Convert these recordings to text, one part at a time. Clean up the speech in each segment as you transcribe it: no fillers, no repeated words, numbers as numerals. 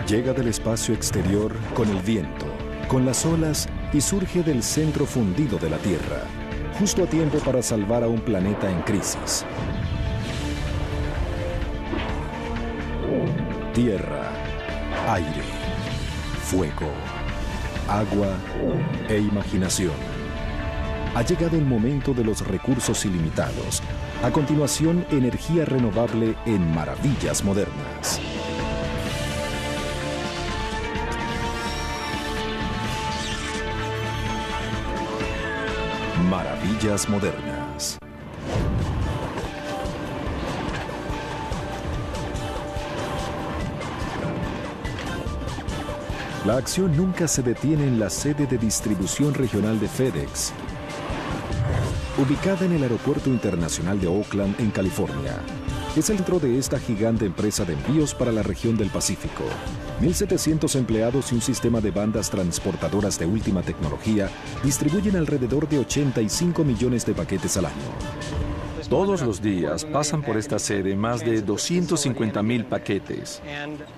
Llega del espacio exterior con el viento, con las olas y surge del centro fundido de la Tierra, justo a tiempo para salvar a un planeta en crisis. Tierra, aire, fuego, agua e imaginación. Ha llegado el momento de los recursos ilimitados. A continuación, energía renovable en Maravillas Modernas. Maravillas Modernas. La acción nunca se detiene en la sede de distribución regional de FedEx, ubicada en el Aeropuerto Internacional de Oakland, en California. Es el centro de esta gigante empresa de envíos para la región del Pacífico. 1.700 empleados y un sistema de bandas transportadoras de última tecnología distribuyen alrededor de 85 millones de paquetes al año. Todos los días pasan por esta sede más de 250,000 paquetes.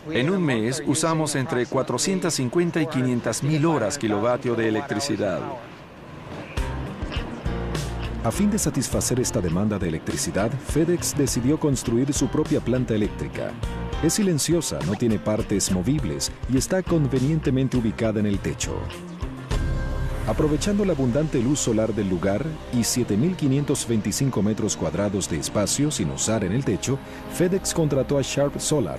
En un mes usamos entre 450 y 500,000 horas kilovatio de electricidad. A fin de satisfacer esta demanda de electricidad, FedEx decidió construir su propia planta eléctrica. Es silenciosa, no tiene partes movibles y está convenientemente ubicada en el techo. Aprovechando la abundante luz solar del lugar y 7.525 metros cuadrados de espacio sin usar en el techo, FedEx contrató a Sharp Solar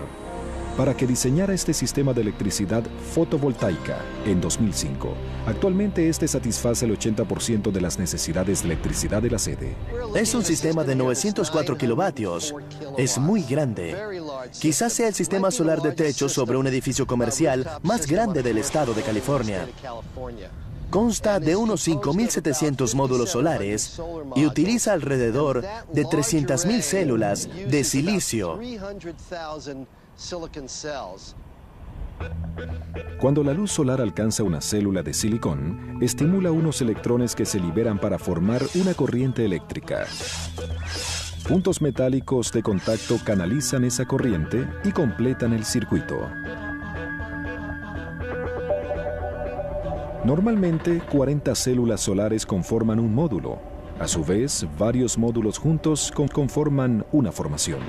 para que diseñara este sistema de electricidad fotovoltaica en 2005. Actualmente este satisface el 80% de las necesidades de electricidad de la sede. Es un sistema de 904 kilovatios. Es muy grande. Quizás sea el sistema solar de techo sobre un edificio comercial más grande del estado de California. Consta de unos 5.700 módulos solares y utiliza alrededor de 300,000 células de silicio. Cuando la luz solar alcanza una célula de silicón, estimula unos electrones que se liberan para formar una corriente eléctrica. Puntos metálicos de contacto canalizan esa corriente y completan el circuito. Normalmente, 40 células solares conforman un módulo. A su vez, varios módulos juntos conforman una formación.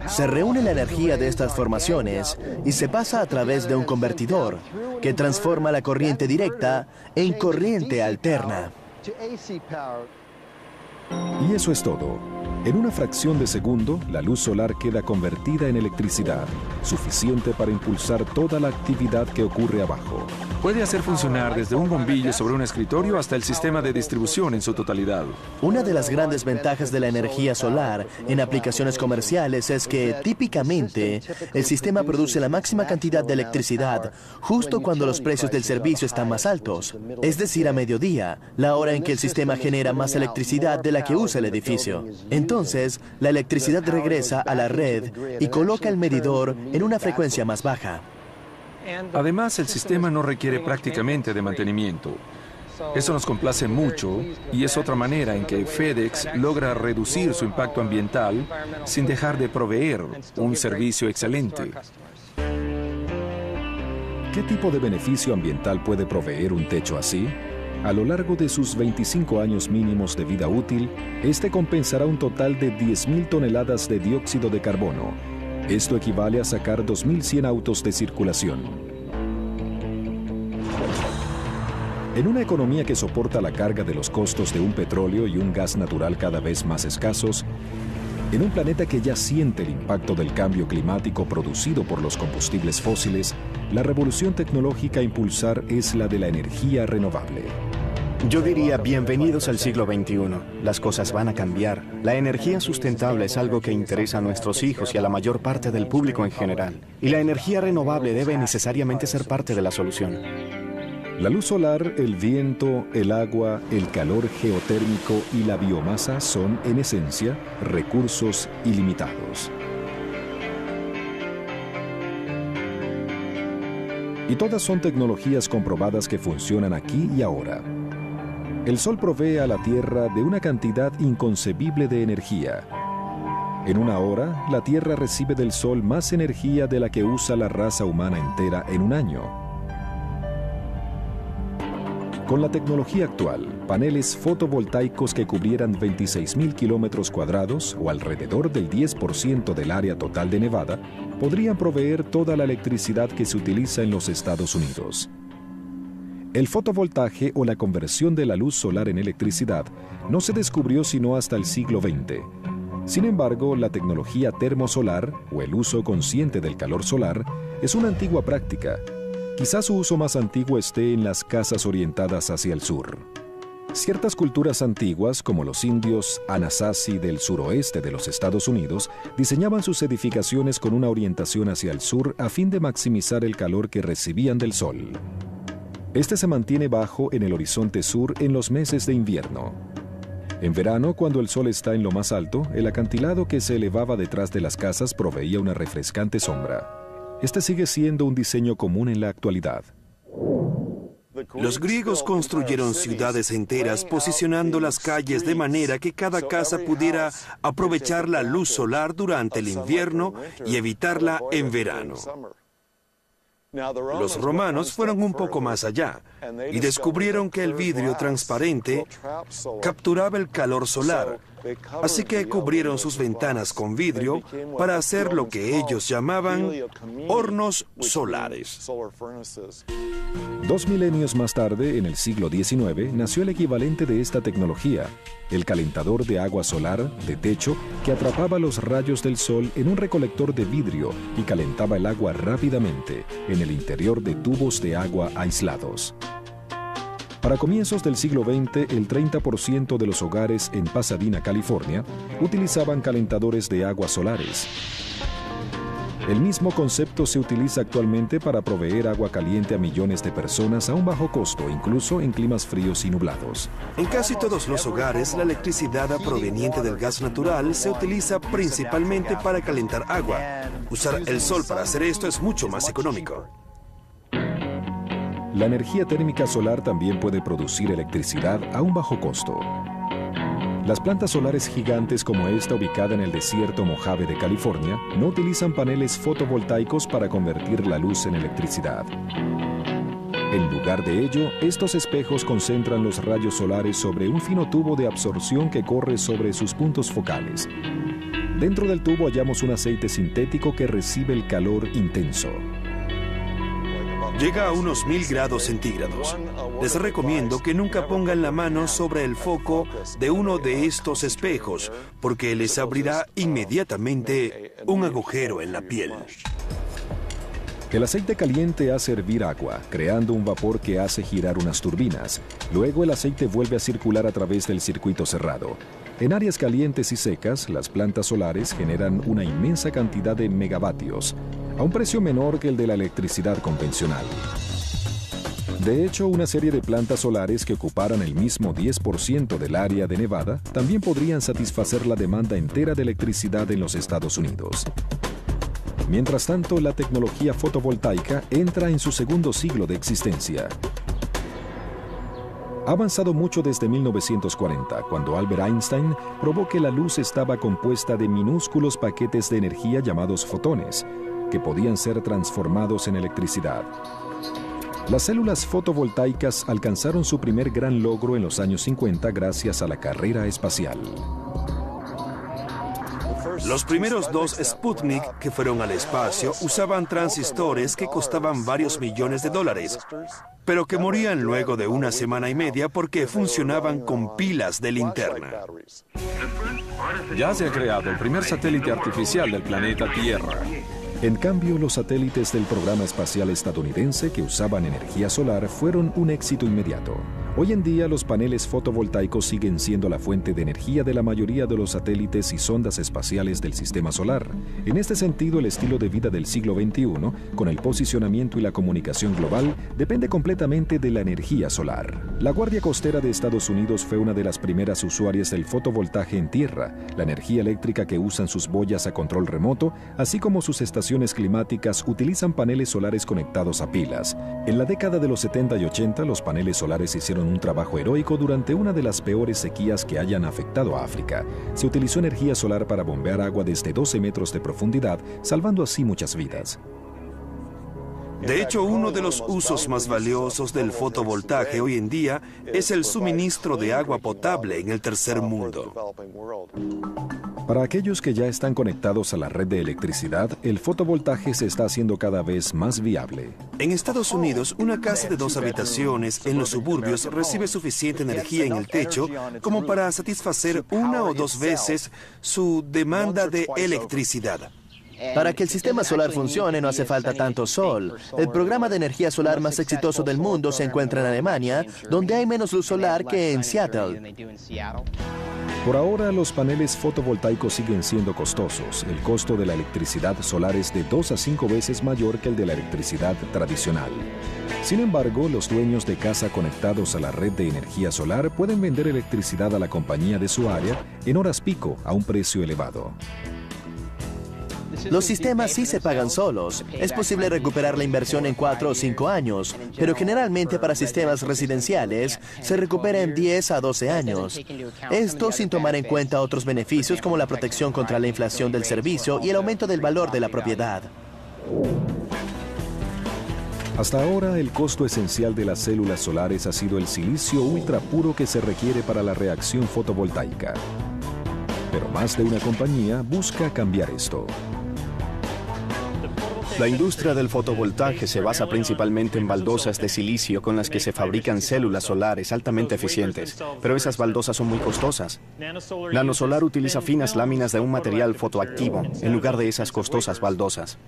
Se reúne la energía de estas formaciones y se pasa a través de un convertidor que transforma la corriente directa en corriente alterna. Y eso es todo. En una fracción de segundo, la luz solar queda convertida en electricidad, suficiente para impulsar toda la actividad que ocurre abajo. Puede hacer funcionar desde un bombillo sobre un escritorio hasta el sistema de distribución en su totalidad. Una de las grandes ventajas de la energía solar en aplicaciones comerciales es que, típicamente, el sistema produce la máxima cantidad de electricidad justo cuando los precios del servicio están más altos, es decir, a mediodía, la hora en que el sistema genera más electricidad de la que usa el edificio. Entonces, la electricidad regresa a la red y coloca el medidor en una frecuencia más baja. Además, el sistema no requiere prácticamente de mantenimiento. Eso nos complace mucho y es otra manera en que FedEx logra reducir su impacto ambiental sin dejar de proveer un servicio excelente. ¿Qué tipo de beneficio ambiental puede proveer un techo así? A lo largo de sus 25 años mínimos de vida útil, este compensará un total de 10.000 toneladas de dióxido de carbono. Esto equivale a sacar 2.100 autos de circulación. En una economía que soporta la carga de los costos de un petróleo y un gas natural cada vez más escasos, en un planeta que ya siente el impacto del cambio climático producido por los combustibles fósiles, la revolución tecnológica a impulsar es la de la energía renovable. Yo diría, bienvenidos al siglo XXI. Las cosas van a cambiar. La energía sustentable es algo que interesa a nuestros hijos y a la mayor parte del público en general. Y la energía renovable debe necesariamente ser parte de la solución. La luz solar, el viento, el agua, el calor geotérmico y la biomasa son, en esencia, recursos ilimitados. Y todas son tecnologías comprobadas que funcionan aquí y ahora. El sol provee a la Tierra de una cantidad inconcebible de energía. En una hora, la Tierra recibe del Sol más energía de la que usa la raza humana entera en un año. Con la tecnología actual, paneles fotovoltaicos que cubrieran 26.000 kilómetros cuadrados o alrededor del 10% del área total de Nevada, podrían proveer toda la electricidad que se utiliza en los Estados Unidos. El fotovoltaje o la conversión de la luz solar en electricidad no se descubrió sino hasta el siglo XX. Sin embargo, la tecnología termosolar, o el uso consciente del calor solar, es una antigua práctica. Quizás su uso más antiguo esté en las casas orientadas hacia el sur. Ciertas culturas antiguas, como los indios Anasazi del suroeste de los Estados Unidos, diseñaban sus edificaciones con una orientación hacia el sur a fin de maximizar el calor que recibían del sol. Este se mantiene bajo en el horizonte sur en los meses de invierno. En verano, cuando el sol está en lo más alto, el acantilado que se elevaba detrás de las casas proveía una refrescante sombra. Este sigue siendo un diseño común en la actualidad. Los griegos construyeron ciudades enteras posicionando las calles de manera que cada casa pudiera aprovechar la luz solar durante el invierno y evitarla en verano. Los romanos fueron un poco más allá y descubrieron que el vidrio transparente capturaba el calor solar, así que cubrieron sus ventanas con vidrio para hacer lo que ellos llamaban hornos solares. 2 milenios más tarde, en el siglo XIX, nació el equivalente de esta tecnología, el calentador de agua solar de techo que atrapaba los rayos del sol en un recolector de vidrio y calentaba el agua rápidamente en el interior de tubos de agua aislados. Para comienzos del siglo XX, el 30% de los hogares en Pasadena, California, utilizaban calentadores de agua solares. El mismo concepto se utiliza actualmente para proveer agua caliente a millones de personas a un bajo costo, incluso en climas fríos y nublados. En casi todos los hogares, la electricidad proveniente del gas natural se utiliza principalmente para calentar agua. Usar el sol para hacer esto es mucho más económico. La energía térmica solar también puede producir electricidad a un bajo costo. Las plantas solares gigantes como esta ubicada en el desierto Mojave de California no utilizan paneles fotovoltaicos para convertir la luz en electricidad. En lugar de ello, estos espejos concentran los rayos solares sobre un fino tubo de absorción que corre sobre sus puntos focales. Dentro del tubo hallamos un aceite sintético que recibe el calor intenso. Llega a unos 1000 grados centígrados. Les recomiendo que nunca pongan la mano sobre el foco de uno de estos espejos, porque les abrirá inmediatamente un agujero en la piel. El aceite caliente hace hervir agua, creando un vapor que hace girar unas turbinas. Luego el aceite vuelve a circular a través del circuito cerrado. En áreas calientes y secas, las plantas solares generan una inmensa cantidad de megavatios, a un precio menor que el de la electricidad convencional. De hecho, una serie de plantas solares que ocuparan el mismo 10% del área de Nevada también podrían satisfacer la demanda entera de electricidad en los Estados Unidos. Mientras tanto, la tecnología fotovoltaica entra en su segundo siglo de existencia. Ha avanzado mucho desde 1940, cuando Albert Einstein probó que la luz estaba compuesta de minúsculos paquetes de energía llamados fotones, que podían ser transformados en electricidad. Las células fotovoltaicas alcanzaron su primer gran logro en los años 50 gracias a la carrera espacial. Los primeros 2 Sputnik que fueron al espacio usaban transistores que costaban varios millones de dólares, pero que morían luego de una semana y media porque funcionaban con pilas de linterna. Ya se ha creado el primer satélite artificial del planeta Tierra. En cambio, los satélites del programa espacial estadounidense que usaban energía solar fueron un éxito inmediato. Hoy en día, los paneles fotovoltaicos siguen siendo la fuente de energía de la mayoría de los satélites y sondas espaciales del sistema solar. En este sentido, el estilo de vida del siglo XXI, con el posicionamiento y la comunicación global, depende completamente de la energía solar. La Guardia Costera de Estados Unidos fue una de las primeras usuarias del fotovoltaje en tierra, la energía eléctrica que usan sus boyas a control remoto, así como sus estaciones climáticas utilizan paneles solares conectados a pilas. En la década de los 70 y 80, los paneles solares hicieron hicieron un trabajo heroico durante una de las peores sequías que hayan afectado a África. Se utilizó energía solar para bombear agua desde 12 metros de profundidad, salvando así muchas vidas. De hecho, uno de los usos más valiosos del fotovoltaje hoy en día es el suministro de agua potable en el tercer mundo. Para aquellos que ya están conectados a la red de electricidad, el fotovoltaje se está haciendo cada vez más viable. En Estados Unidos, una casa de 2 habitaciones en los suburbios recibe suficiente energía en el techo como para satisfacer 1 o 2 veces su demanda de electricidad. Para que el sistema solar funcione no hace falta tanto sol. El programa de energía solar más exitoso del mundo se encuentra en Alemania, donde hay menos luz solar que en Seattle. Por ahora, los paneles fotovoltaicos siguen siendo costosos. El costo de la electricidad solar es de 2 a 5 veces mayor que el de la electricidad tradicional. Sin embargo, los dueños de casa conectados a la red de energía solar pueden vender electricidad a la compañía de su área en horas pico a un precio elevado. Los sistemas sí se pagan solos. Es posible recuperar la inversión en 4 o 5 años, pero generalmente para sistemas residenciales se recupera en 10 a 12 años. Esto sin tomar en cuenta otros beneficios como la protección contra la inflación del servicio y el aumento del valor de la propiedad. Hasta ahora, el costo esencial de las células solares ha sido el silicio ultra puro que se requiere para la reacción fotovoltaica. Pero más de una compañía busca cambiar esto. La industria del fotovoltaje se basa principalmente en baldosas de silicio con las que se fabrican células solares altamente eficientes, pero esas baldosas son muy costosas. Nanosolar utiliza finas láminas de un material fotoactivo en lugar de esas costosas baldosas.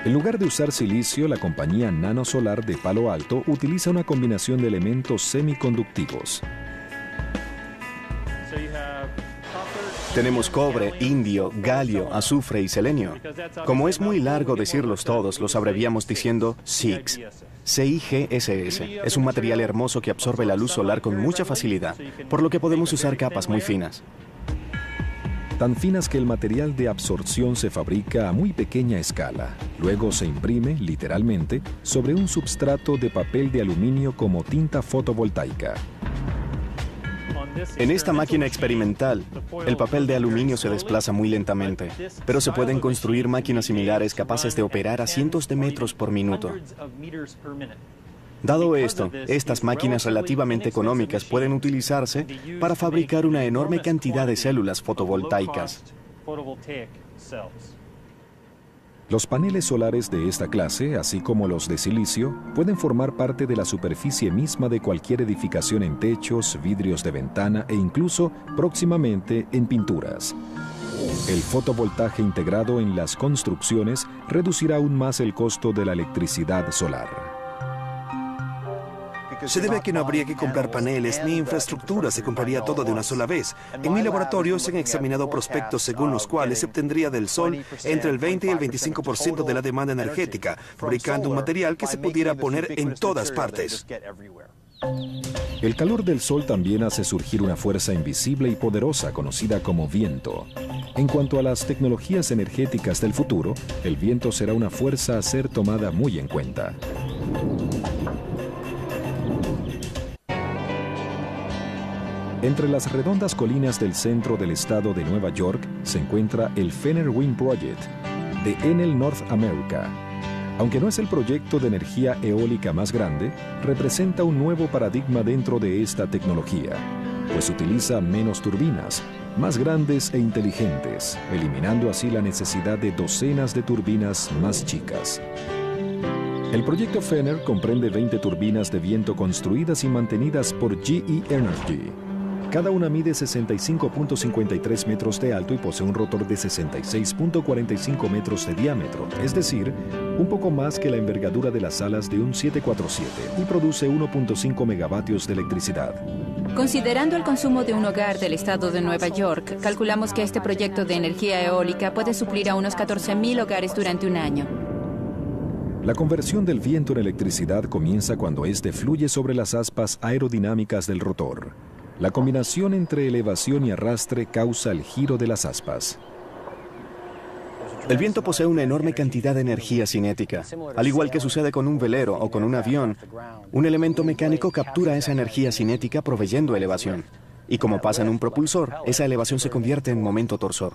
En lugar de usar silicio, la compañía Nanosolar de Palo Alto utiliza una combinación de elementos semiconductivos. Tenemos cobre, indio, galio, azufre y selenio. Como es muy largo decirlos todos, los abreviamos diciendo CIGS. CIGSS. Es un material hermoso que absorbe la luz solar con mucha facilidad, por lo que podemos usar capas muy finas. Tan finas que el material de absorción se fabrica a muy pequeña escala. Luego se imprime, literalmente, sobre un substrato de papel de aluminio como tinta fotovoltaica. En esta máquina experimental, el papel de aluminio se desplaza muy lentamente, pero se pueden construir máquinas similares capaces de operar a cientos de metros por minuto. Dado esto, estas máquinas relativamente económicas pueden utilizarse para fabricar una enorme cantidad de células fotovoltaicas. Los paneles solares de esta clase, así como los de silicio, pueden formar parte de la superficie misma de cualquier edificación en techos, vidrios de ventana e incluso, próximamente, en pinturas. El fotovoltaje integrado en las construcciones reducirá aún más el costo de la electricidad solar. Se debe a que no habría que comprar paneles ni infraestructura, se compraría todo de una sola vez. En mi laboratorio se han examinado prospectos según los cuales se obtendría del sol entre el 20 y el 25% de la demanda energética, fabricando un material que se pudiera poner en todas partes. El calor del sol también hace surgir una fuerza invisible y poderosa conocida como viento. En cuanto a las tecnologías energéticas del futuro, el viento será una fuerza a ser tomada muy en cuenta. Entre las redondas colinas del centro del estado de Nueva York se encuentra el Fenner Wind Project de Enel North America. Aunque no es el proyecto de energía eólica más grande, representa un nuevo paradigma dentro de esta tecnología, pues utiliza menos turbinas, más grandes e inteligentes, eliminando así la necesidad de docenas de turbinas más chicas. El proyecto Fenner comprende 20 turbinas de viento construidas y mantenidas por GE Energy. Cada una mide 65.53 metros de alto y posee un rotor de 66.45 metros de diámetro, es decir, un poco más que la envergadura de las alas de un 747, y produce 1.5 megavatios de electricidad. Considerando el consumo de un hogar del estado de Nueva York, calculamos que este proyecto de energía eólica puede suplir a unos 14,000 hogares durante un año. La conversión del viento en electricidad comienza cuando éste fluye sobre las aspas aerodinámicas del rotor. La combinación entre elevación y arrastre causa el giro de las aspas. El viento posee una enorme cantidad de energía cinética. Al igual que sucede con un velero o con un avión, un elemento mecánico captura esa energía cinética proveyendo elevación. Y como pasa en un propulsor, esa elevación se convierte en momento torsor.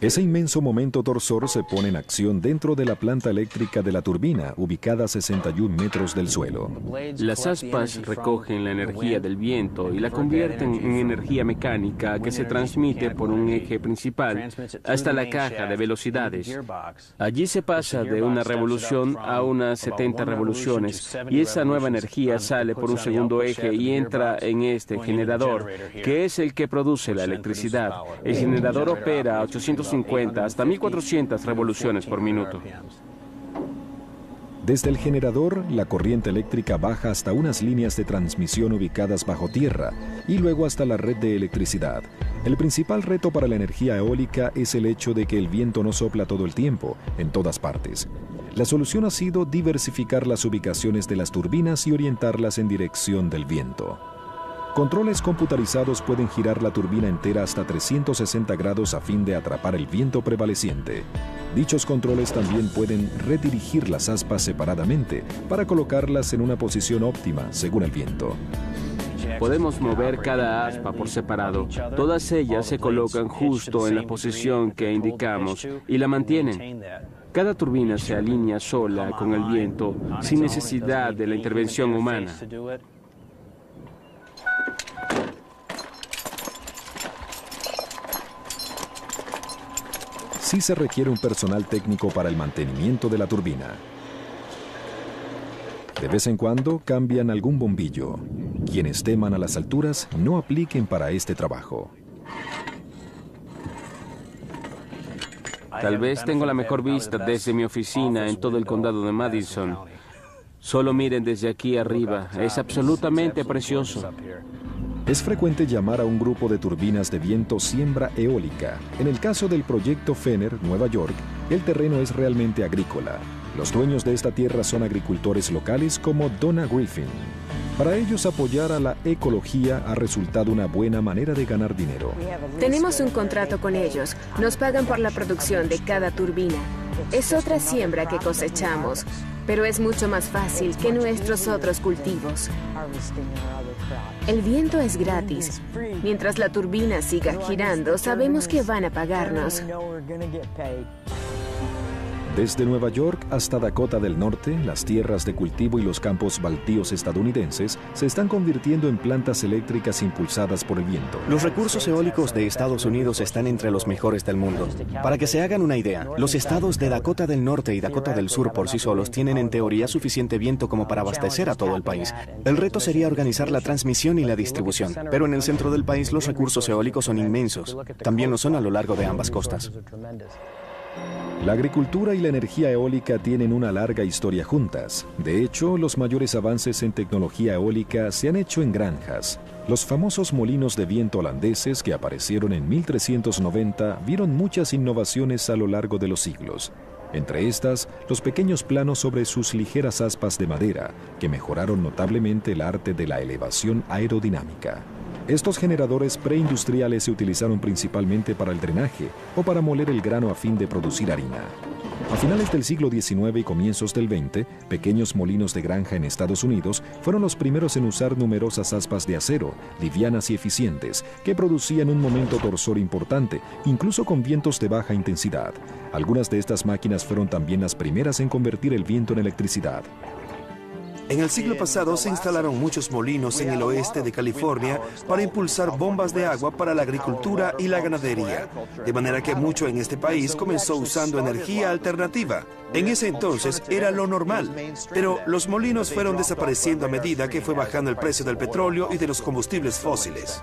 Ese inmenso momento torsor se pone en acción dentro de la planta eléctrica de la turbina, ubicada a 61 metros del suelo. Las aspas recogen la energía del viento y la convierten en energía mecánica que se transmite por un eje principal hasta la caja de velocidades. Allí se pasa de una revolución a unas 70 revoluciones y esa nueva energía sale por un segundo eje y entra en este generador, que es el que produce la electricidad. El generador opera a 850 hasta 1400 revoluciones por minuto. Desde el generador, la corriente eléctrica baja hasta unas líneas de transmisión ubicadas bajo tierra y luego hasta la red de electricidad. El principal reto para la energía eólica es el hecho de que el viento no sopla todo el tiempo, en todas partes. La solución ha sido diversificar las ubicaciones de las turbinas y orientarlas en dirección del viento. Controles computarizados pueden girar la turbina entera hasta 360 grados a fin de atrapar el viento prevaleciente. Dichos controles también pueden redirigir las aspas separadamente para colocarlas en una posición óptima según el viento. Podemos mover cada aspa por separado. Todas ellas se colocan justo en la posición que indicamos y la mantienen. Cada turbina se alinea sola con el viento sin necesidad de la intervención humana. Sí se requiere un personal técnico para el mantenimiento de la turbina. De vez en cuando cambian algún bombillo. Quienes teman a las alturas no apliquen para este trabajo. Tal vez tengo la mejor vista desde mi oficina en todo el condado de Madison. Solo miren desde aquí arriba, es absolutamente precioso. Es frecuente llamar a un grupo de turbinas de viento siembra eólica. En el caso del proyecto Fenner, Nueva York, el terreno es realmente agrícola. Los dueños de esta tierra son agricultores locales como Donna Griffin. Para ellos, apoyar a la ecología ha resultado una buena manera de ganar dinero. Tenemos un contrato con ellos. Nos pagan por la producción de cada turbina. Es otra siembra que cosechamos, pero es mucho más fácil que nuestros otros cultivos. El viento es gratis. Mientras la turbina siga girando, sabemos que van a pagarnos. Desde Nueva York hasta Dakota del Norte, las tierras de cultivo y los campos baldíos estadounidenses se están convirtiendo en plantas eléctricas impulsadas por el viento. Los recursos eólicos de Estados Unidos están entre los mejores del mundo. Para que se hagan una idea, los estados de Dakota del Norte y Dakota del Sur por sí solos tienen en teoría suficiente viento como para abastecer a todo el país. El reto sería organizar la transmisión y la distribución, pero en el centro del país los recursos eólicos son inmensos. También lo son a lo largo de ambas costas. La agricultura y la energía eólica tienen una larga historia juntas. De hecho, los mayores avances en tecnología eólica se han hecho en granjas. Los famosos molinos de viento holandeses que aparecieron en 1390 vieron muchas innovaciones a lo largo de los siglos. Entre estas, los pequeños planos sobre sus ligeras aspas de madera, que mejoraron notablemente el arte de la elevación aerodinámica. Estos generadores preindustriales se utilizaron principalmente para el drenaje o para moler el grano a fin de producir harina. A finales del siglo XIX y comienzos del XX, pequeños molinos de granja en Estados Unidos fueron los primeros en usar numerosas aspas de acero, livianas y eficientes, que producían un momento torsor importante, incluso con vientos de baja intensidad. Algunas de estas máquinas fueron también las primeras en convertir el viento en electricidad. En el siglo pasado se instalaron muchos molinos en el oeste de California para impulsar bombas de agua para la agricultura y la ganadería, de manera que mucho en este país comenzó usando energía alternativa. En ese entonces era lo normal, pero los molinos fueron desapareciendo a medida que fue bajando el precio del petróleo y de los combustibles fósiles.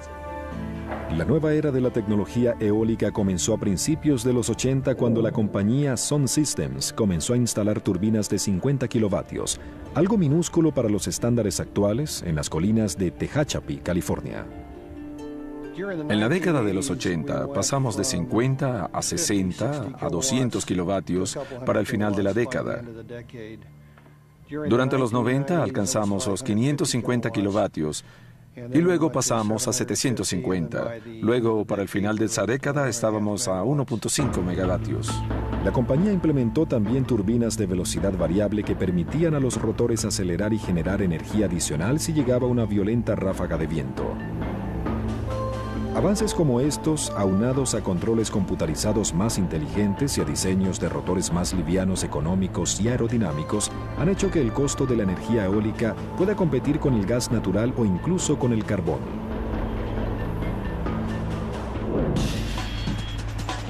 La nueva era de la tecnología eólica comenzó a principios de los 80 cuando la compañía Sun Systems comenzó a instalar turbinas de 50 kilovatios, algo minúsculo para los estándares actuales en las colinas de Tehachapi, California. En la década de los 80 pasamos de 50 a 60 a 200 kilovatios para el final de la década. Durante los 90 alcanzamos los 550 kilovatios Y luego pasamos a 750. Luego, para el final de esa década, estábamos a 1.5 megavatios. La compañía implementó también turbinas de velocidad variable que permitían a los rotores acelerar y generar energía adicional si llegaba una violenta ráfaga de viento. Avances como estos, aunados a controles computarizados más inteligentes y a diseños de rotores más livianos, económicos y aerodinámicos, han hecho que el costo de la energía eólica pueda competir con el gas natural o incluso con el carbón.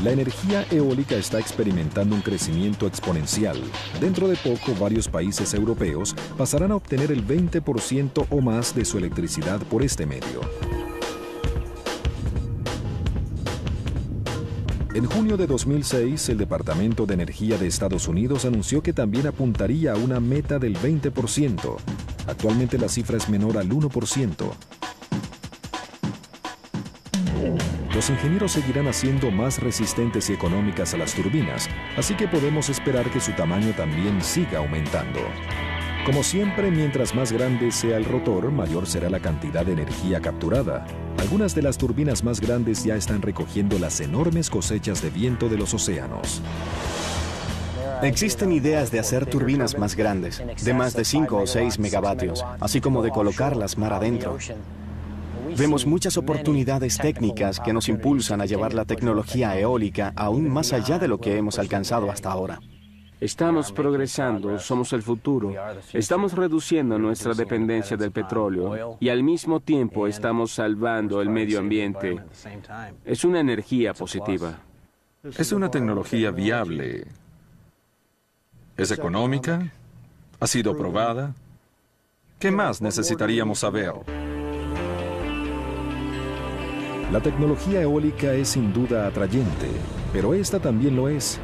La energía eólica está experimentando un crecimiento exponencial. Dentro de poco, varios países europeos pasarán a obtener el 20% o más de su electricidad por este medio. En junio de 2006, el Departamento de Energía de Estados Unidos anunció que también apuntaría a una meta del 20%. Actualmente la cifra es menor al 1%. Los ingenieros seguirán haciendo más resistentes y económicas a las turbinas, así que podemos esperar que su tamaño también siga aumentando. Como siempre, mientras más grande sea el rotor, mayor será la cantidad de energía capturada. Algunas de las turbinas más grandes ya están recogiendo las enormes cosechas de viento de los océanos. Existen ideas de hacer turbinas más grandes, de más de 5 o 6 megavatios, así como de colocarlas mar adentro. Vemos muchas oportunidades técnicas que nos impulsan a llevar la tecnología eólica aún más allá de lo que hemos alcanzado hasta ahora. Estamos progresando, somos el futuro. Estamos reduciendo nuestra dependencia del petróleo y al mismo tiempo estamos salvando el medio ambiente. Es una energía positiva. Es una tecnología viable. Es económica. Ha sido probada. ¿Qué más necesitaríamos saber? La tecnología eólica es sin duda atrayente, pero esta también lo es.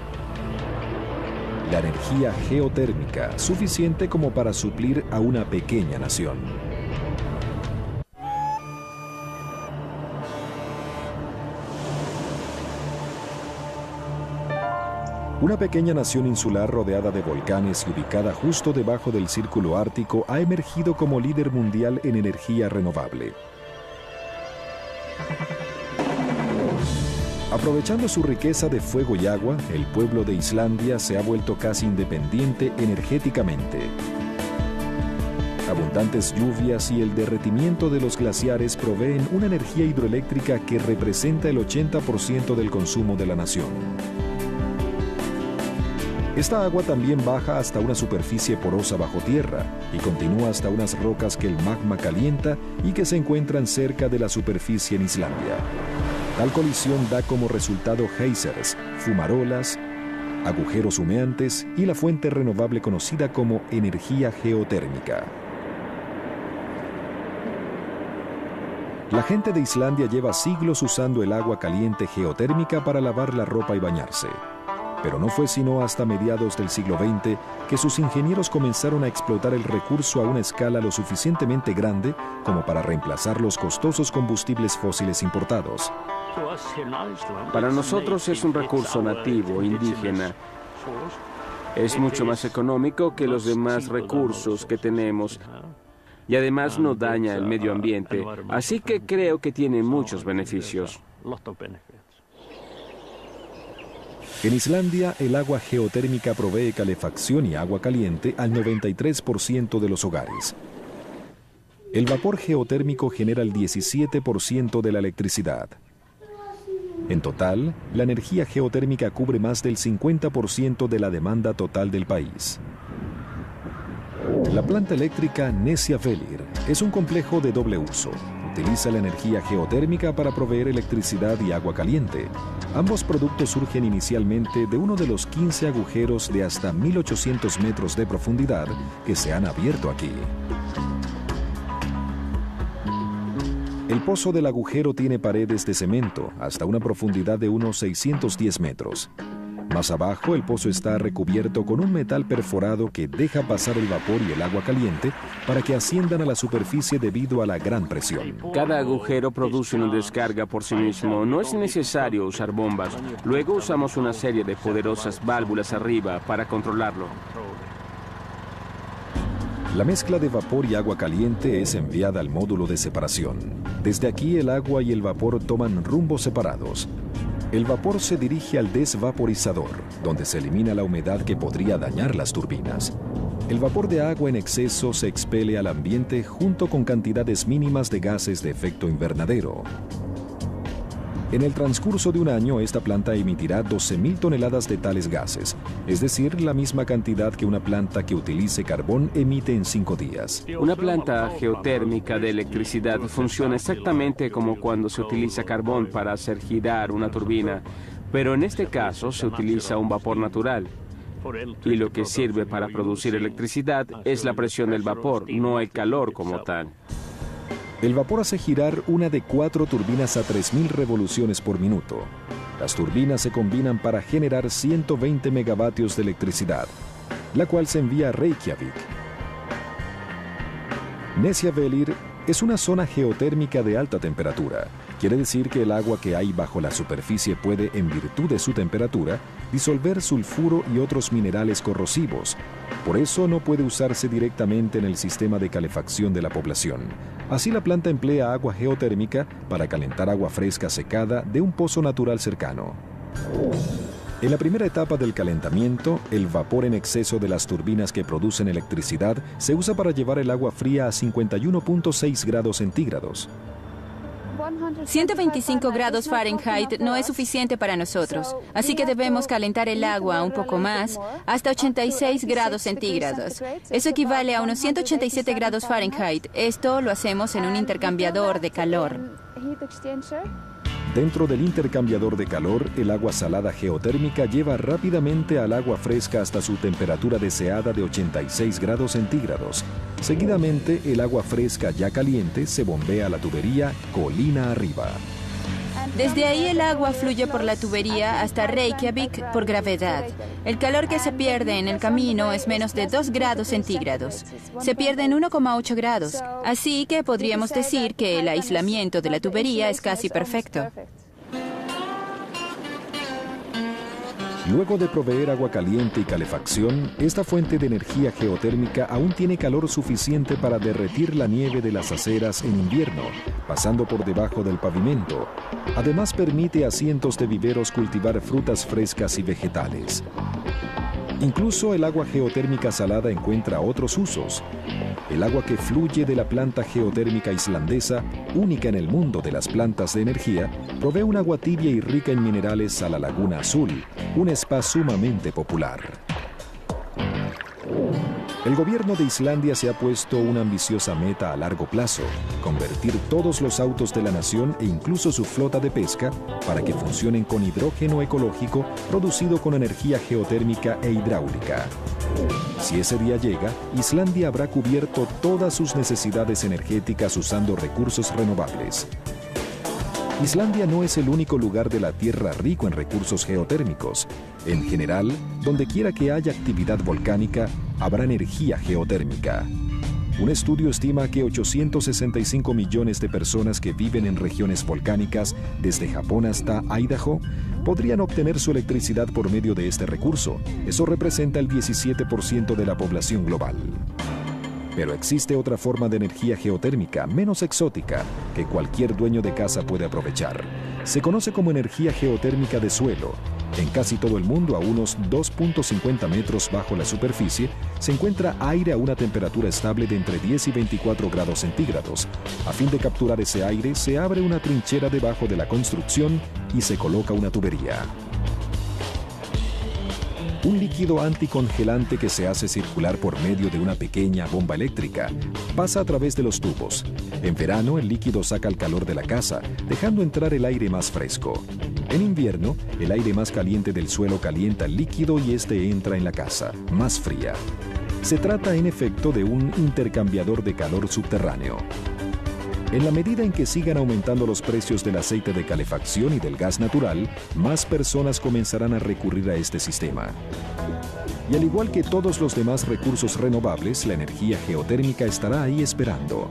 La energía geotérmica, suficiente como para suplir a una pequeña nación. Una pequeña nación insular rodeada de volcanes y ubicada justo debajo del Círculo Ártico ha emergido como líder mundial en energía renovable. Aprovechando su riqueza de fuego y agua, el pueblo de Islandia se ha vuelto casi independiente energéticamente. Abundantes lluvias y el derretimiento de los glaciares proveen una energía hidroeléctrica que representa el 80% del consumo de la nación. Esta agua también baja hasta una superficie porosa bajo tierra y continúa hasta unas rocas que el magma calienta y que se encuentran cerca de la superficie en Islandia. Tal colisión da como resultado géiseres, fumarolas, agujeros humeantes y la fuente renovable conocida como energía geotérmica. La gente de Islandia lleva siglos usando el agua caliente geotérmica para lavar la ropa y bañarse. Pero no fue sino hasta mediados del siglo XX que sus ingenieros comenzaron a explotar el recurso a una escala lo suficientemente grande como para reemplazar los costosos combustibles fósiles importados. Para nosotros es un recurso nativo, indígena. Es mucho más económico que los demás recursos que tenemos y además no daña el medio ambiente, así que creo que tiene muchos beneficios. En Islandia, el agua geotérmica provee calefacción y agua caliente al 93% de los hogares. El vapor geotérmico genera el 17% de la electricidad. En total, la energía geotérmica cubre más del 50% de la demanda total del país. La planta eléctrica Nesjavellir es un complejo de doble uso. Utiliza la energía geotérmica para proveer electricidad y agua caliente. Ambos productos surgen inicialmente de uno de los 15 agujeros de hasta 1.800 metros de profundidad que se han abierto aquí. El pozo del agujero tiene paredes de cemento hasta una profundidad de unos 610 metros. Más abajo, el pozo está recubierto con un metal perforado que deja pasar el vapor y el agua caliente para que asciendan a la superficie debido a la gran presión. Cada agujero produce una descarga por sí mismo. No es necesario usar bombas. Luego usamos una serie de poderosas válvulas arriba para controlarlo. La mezcla de vapor y agua caliente es enviada al módulo de separación. Desde aquí el agua y el vapor toman rumbos separados. El vapor se dirige al desvaporizador, donde se elimina la humedad que podría dañar las turbinas. El vapor de agua en exceso se expele al ambiente junto con cantidades mínimas de gases de efecto invernadero. En el transcurso de un año, esta planta emitirá 12.000 toneladas de tales gases, es decir, la misma cantidad que una planta que utilice carbón emite en 5 días. Una planta geotérmica de electricidad funciona exactamente como cuando se utiliza carbón para hacer girar una turbina, pero en este caso se utiliza un vapor natural. Y lo que sirve para producir electricidad es la presión del vapor, no el calor como tal. El vapor hace girar una de 4 turbinas a 3.000 revoluciones por minuto. Las turbinas se combinan para generar 120 megavatios de electricidad, la cual se envía a Reykjavik. Nesjavellir es una zona geotérmica de alta temperatura. Quiere decir que el agua que hay bajo la superficie puede, en virtud de su temperatura, disolver sulfuro y otros minerales corrosivos. Por eso no puede usarse directamente en el sistema de calefacción de la población. Así la planta emplea agua geotérmica para calentar agua fresca secada de un pozo natural cercano. En la primera etapa del calentamiento, el vapor en exceso de las turbinas que producen electricidad se usa para llevar el agua fría a 51.6 grados centígrados. 125 grados Fahrenheit no es suficiente para nosotros, así que debemos calentar el agua un poco más, hasta 86 grados centígrados. Eso equivale a unos 187 grados Fahrenheit. Esto lo hacemos en un intercambiador de calor. Dentro del intercambiador de calor, el agua salada geotérmica lleva rápidamente al agua fresca hasta su temperatura deseada de 86 grados centígrados. Seguidamente, el agua fresca ya caliente se bombea a la tubería colina arriba. Desde ahí el agua fluye por la tubería hasta Reykjavik por gravedad. El calor que se pierde en el camino es menos de 2 grados centígrados. Se pierde en 1,8 grados. Así que podríamos decir que el aislamiento de la tubería es casi perfecto. Luego de proveer agua caliente y calefacción, esta fuente de energía geotérmica aún tiene calor suficiente para derretir la nieve de las aceras en invierno, pasando por debajo del pavimento. Además, permite a cientos de viveros cultivar frutas frescas y vegetales. Incluso el agua geotérmica salada encuentra otros usos. El agua que fluye de la planta geotérmica islandesa, única en el mundo de las plantas de energía, provee un agua tibia y rica en minerales a la Laguna Azul, un spa sumamente popular. El gobierno de Islandia se ha puesto una ambiciosa meta a largo plazo: convertir todos los autos de la nación e incluso su flota de pesca para que funcionen con hidrógeno ecológico producido con energía geotérmica e hidráulica. Si ese día llega, Islandia habrá cubierto todas sus necesidades energéticas usando recursos renovables. Islandia no es el único lugar de la Tierra rico en recursos geotérmicos. En general, donde quiera que haya actividad volcánica, habrá energía geotérmica. Un estudio estima que 865 millones de personas que viven en regiones volcánicas, desde Japón hasta Idaho, podrían obtener su electricidad por medio de este recurso. Eso representa el 17% de la población global. Pero existe otra forma de energía geotérmica, menos exótica, que cualquier dueño de casa puede aprovechar. Se conoce como energía geotérmica de suelo. En casi todo el mundo, a unos 2.50 metros bajo la superficie, se encuentra aire a una temperatura estable de entre 10 y 24 grados centígrados. A fin de capturar ese aire, se abre una trinchera debajo de la construcción y se coloca una tubería. Un líquido anticongelante que se hace circular por medio de una pequeña bomba eléctrica pasa a través de los tubos. En verano, el líquido saca el calor de la casa, dejando entrar el aire más fresco. En invierno, el aire más caliente del suelo calienta el líquido y este entra en la casa, más fría. Se trata, en efecto, de un intercambiador de calor subterráneo. En la medida en que sigan aumentando los precios del aceite de calefacción y del gas natural, más personas comenzarán a recurrir a este sistema. Y al igual que todos los demás recursos renovables, la energía geotérmica estará ahí esperando.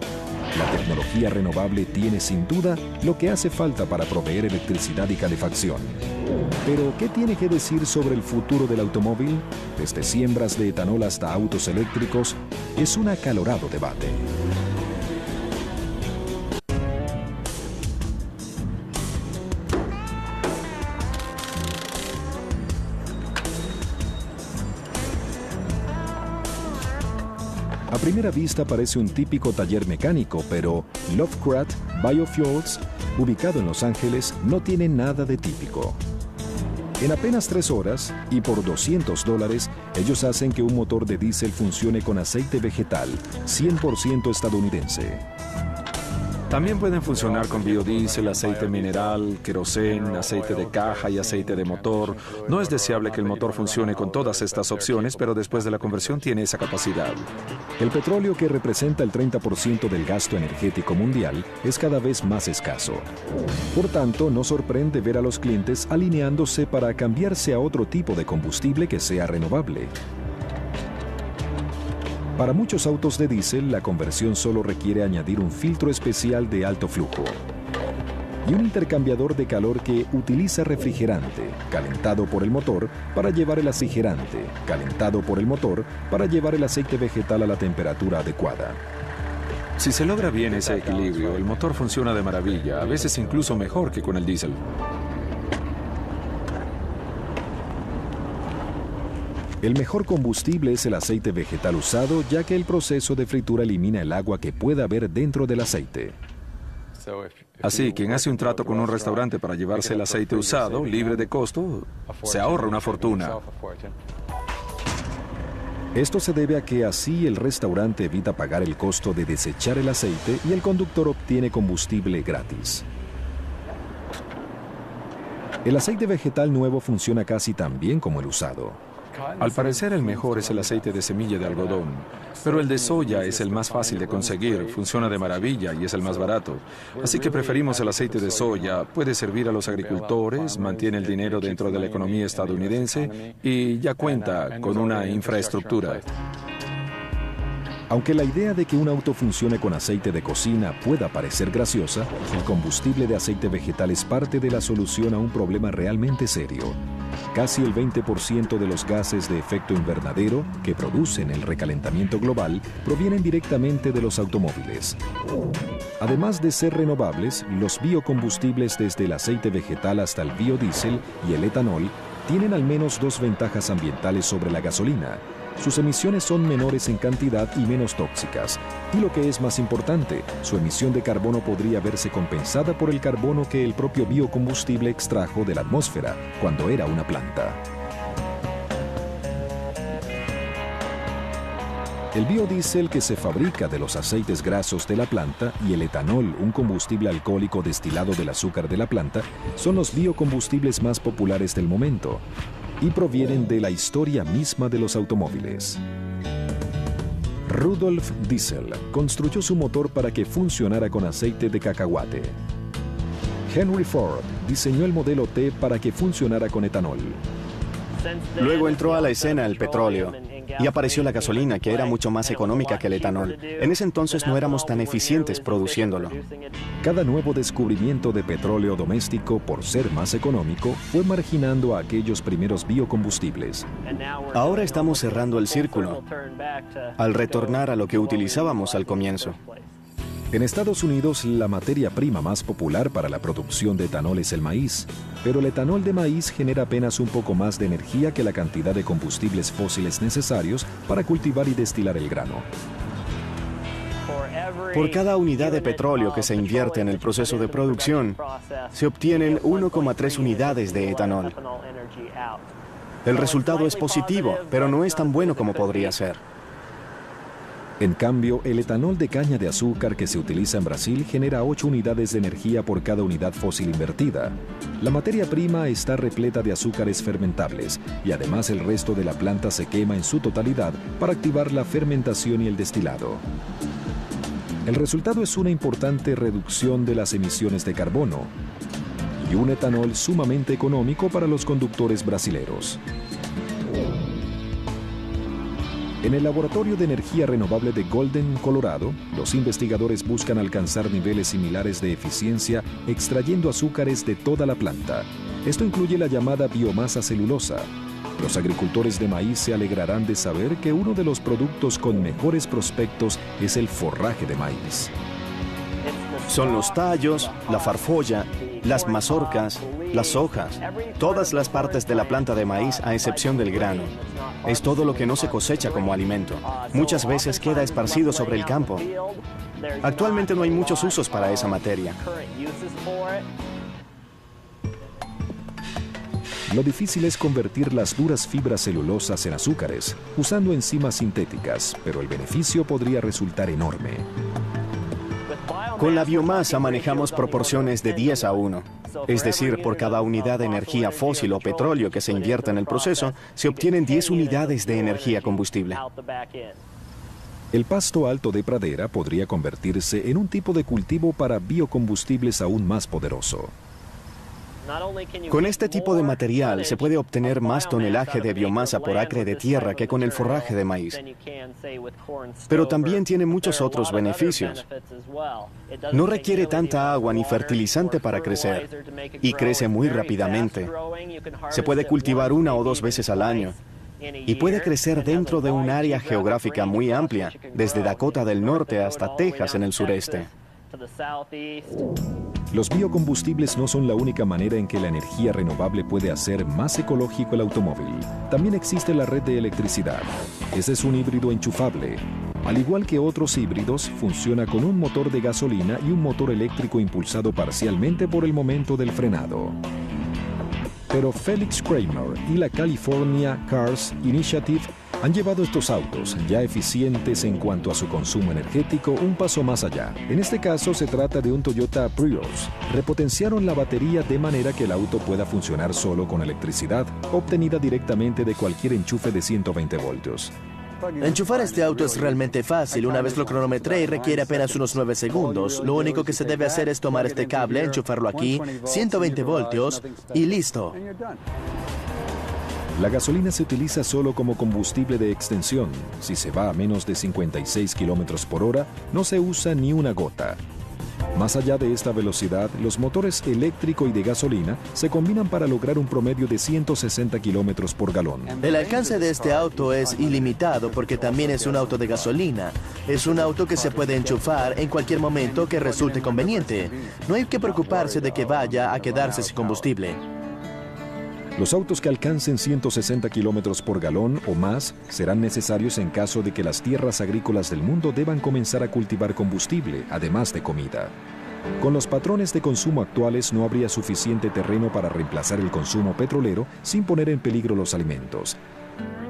La tecnología renovable tiene sin duda lo que hace falta para proveer electricidad y calefacción. Pero, ¿qué tiene que decir sobre el futuro del automóvil? Desde siembras de etanol hasta autos eléctricos, es un acalorado debate. A primera vista parece un típico taller mecánico, pero Lovecraft Biofuels, ubicado en Los Ángeles, no tiene nada de típico. En apenas 3 horas, y por $200, ellos hacen que un motor de diésel funcione con aceite vegetal, 100% estadounidense. También pueden funcionar con biodiesel, aceite mineral, queroseno, aceite de caja y aceite de motor. No es deseable que el motor funcione con todas estas opciones, pero después de la conversión tiene esa capacidad. El petróleo, que representa el 30% del gasto energético mundial, es cada vez más escaso. Por tanto, no sorprende ver a los clientes alineándose para cambiarse a otro tipo de combustible que sea renovable. Para muchos autos de diésel, la conversión solo requiere añadir un filtro especial de alto flujo y un intercambiador de calor que utiliza refrigerante, calentado por el motor, para llevar el refrigerante, calentado por el motor, para llevar el aceite vegetal a la temperatura adecuada. Si se logra bien ese equilibrio, el motor funciona de maravilla, a veces incluso mejor que con el diésel. El mejor combustible es el aceite vegetal usado, ya que el proceso de fritura elimina el agua que pueda haber dentro del aceite. Así, quien hace un trato con un restaurante para llevarse el aceite usado, libre de costo, se ahorra una fortuna. Esto se debe a que así el restaurante evita pagar el costo de desechar el aceite y el conductor obtiene combustible gratis. El aceite vegetal nuevo funciona casi tan bien como el usado. Al parecer el mejor es el aceite de semilla de algodón, pero el de soya es el más fácil de conseguir, funciona de maravilla y es el más barato. Así que preferimos el aceite de soya, puede servir a los agricultores, mantiene el dinero dentro de la economía estadounidense y ya cuenta con una infraestructura. Aunque la idea de que un auto funcione con aceite de cocina pueda parecer graciosa, el combustible de aceite vegetal es parte de la solución a un problema realmente serio. Casi el 20% de los gases de efecto invernadero que producen el recalentamiento global provienen directamente de los automóviles. Además de ser renovables, los biocombustibles, desde el aceite vegetal hasta el biodiesel y el etanol, tienen al menos 2 ventajas ambientales sobre la gasolina. Sus emisiones son menores en cantidad y menos tóxicas. Y lo que es más importante, su emisión de carbono podría verse compensada por el carbono que el propio biocombustible extrajo de la atmósfera cuando era una planta. El biodiesel, que se fabrica de los aceites grasos de la planta, y el etanol, un combustible alcohólico destilado del azúcar de la planta, son los biocombustibles más populares del momento y provienen de la historia misma de los automóviles. Rudolf Diesel construyó su motor para que funcionara con aceite de cacahuate. Henry Ford diseñó el modelo T para que funcionara con etanol. Luego entró a la escena el petróleo y apareció la gasolina, que era mucho más económica que el etanol. En ese entonces no éramos tan eficientes produciéndolo. Cada nuevo descubrimiento de petróleo doméstico, por ser más económico, fue marginando a aquellos primeros biocombustibles. Ahora estamos cerrando el círculo al retornar a lo que utilizábamos al comienzo. En Estados Unidos, la materia prima más popular para la producción de etanol es el maíz, pero el etanol de maíz genera apenas un poco más de energía que la cantidad de combustibles fósiles necesarios para cultivar y destilar el grano. Por cada unidad de petróleo que se invierte en el proceso de producción, se obtienen 1,3 unidades de etanol. El resultado es positivo, pero no es tan bueno como podría ser. En cambio, el etanol de caña de azúcar que se utiliza en Brasil genera 8 unidades de energía por cada unidad fósil invertida. La materia prima está repleta de azúcares fermentables y además el resto de la planta se quema en su totalidad para activar la fermentación y el destilado. El resultado es una importante reducción de las emisiones de carbono y un etanol sumamente económico para los conductores brasileros. En el Laboratorio de Energía Renovable de Golden, Colorado, los investigadores buscan alcanzar niveles similares de eficiencia extrayendo azúcares de toda la planta. Esto incluye la llamada biomasa celulosa. Los agricultores de maíz se alegrarán de saber que uno de los productos con mejores prospectos es el forraje de maíz. Son los tallos, la farfolla, las mazorcas, las hojas, todas las partes de la planta de maíz a excepción del grano. Es todo lo que no se cosecha como alimento. Muchas veces queda esparcido sobre el campo. Actualmente no hay muchos usos para esa materia. Lo difícil es convertir las duras fibras celulosas en azúcares, usando enzimas sintéticas, pero el beneficio podría resultar enorme. Con la biomasa manejamos proporciones de 10:1. Es decir, por cada unidad de energía fósil o petróleo que se invierte en el proceso, se obtienen 10 unidades de energía combustible. El pasto alto de pradera podría convertirse en un tipo de cultivo para biocombustibles aún más poderoso. Con este tipo de material se puede obtener más tonelaje de biomasa por acre de tierra que con el forraje de maíz. Pero también tiene muchos otros beneficios. No requiere tanta agua ni fertilizante para crecer y crece muy rápidamente. Se puede cultivar 1 o 2 veces al año y puede crecer dentro de un área geográfica muy amplia, desde Dakota del Norte hasta Texas en el sureste. Los biocombustibles no son la única manera en que la energía renovable puede hacer más ecológico el automóvil. También existe la red de electricidad. Ese es un híbrido enchufable. Al igual que otros híbridos, funciona con un motor de gasolina y un motor eléctrico impulsado parcialmente por el momento del frenado. Pero Felix Kramer y la California Cars Initiative han llevado estos autos, ya eficientes en cuanto a su consumo energético, un paso más allá. En este caso se trata de un Toyota Prius. Repotenciaron la batería de manera que el auto pueda funcionar solo con electricidad, obtenida directamente de cualquier enchufe de 120 voltios. Enchufar este auto es realmente fácil. Una vez lo cronometré y requiere apenas unos 9 segundos. Lo único que se debe hacer es tomar este cable, enchufarlo aquí, 120 voltios y listo. La gasolina se utiliza solo como combustible de extensión. Si se va a menos de 56 kilómetros por hora, no se usa ni una gota. Más allá de esta velocidad, los motores eléctrico y de gasolina se combinan para lograr un promedio de 160 kilómetros por galón. El alcance de este auto es ilimitado porque también es un auto de gasolina. Es un auto que se puede enchufar en cualquier momento que resulte conveniente. No hay que preocuparse de que vaya a quedarse sin combustible. Los autos que alcancen 160 kilómetros por galón o más serán necesarios en caso de que las tierras agrícolas del mundo deban comenzar a cultivar combustible, además de comida. Con los patrones de consumo actuales no habría suficiente terreno para reemplazar el consumo petrolero sin poner en peligro los alimentos.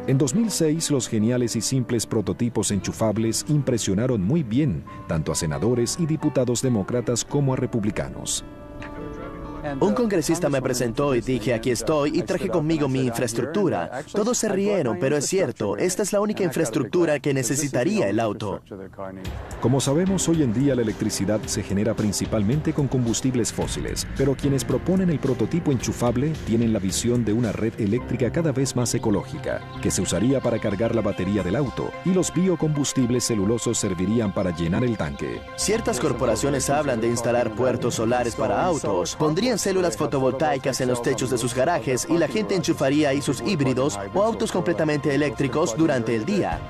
En 2006, los geniales y simples prototipos enchufables impresionaron muy bien tanto a senadores y diputados demócratas como a republicanos. Un congresista me presentó y dije, aquí estoy, y traje conmigo mi infraestructura. Todos se rieron, pero es cierto, esta es la única infraestructura que necesitaría el auto. Como sabemos, hoy en día la electricidad se genera principalmente con combustibles fósiles, pero quienes proponen el prototipo enchufable tienen la visión de una red eléctrica cada vez más ecológica, que se usaría para cargar la batería del auto, y los biocombustibles celulosos servirían para llenar el tanque. Ciertas corporaciones hablan de instalar puertos solares para autos. Pondrían células fotovoltaicas en los techos de sus garajes y la gente enchufaría ahí sus híbridos o autos completamente eléctricos durante el día.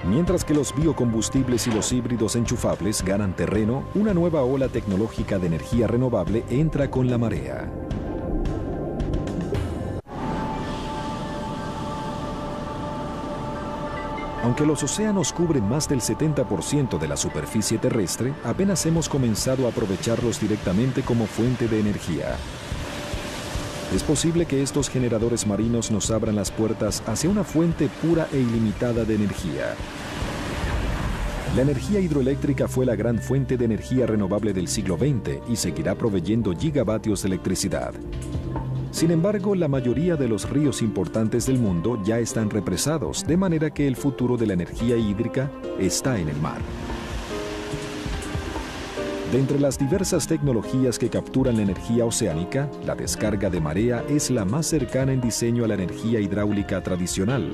Mientras que los biocombustibles y los híbridos enchufables ganan terreno, una nueva ola tecnológica de energía renovable entra con la marea. Aunque los océanos cubren más del 70% de la superficie terrestre, apenas hemos comenzado a aprovecharlos directamente como fuente de energía. Es posible que estos generadores marinos nos abran las puertas hacia una fuente pura e ilimitada de energía. La energía hidroeléctrica fue la gran fuente de energía renovable del siglo XX y seguirá proveyendo gigavatios de electricidad. Sin embargo, la mayoría de los ríos importantes del mundo ya están represados, de manera que el futuro de la energía hídrica está en el mar. De entre las diversas tecnologías que capturan la energía oceánica, la descarga de marea es la más cercana en diseño a la energía hidráulica tradicional.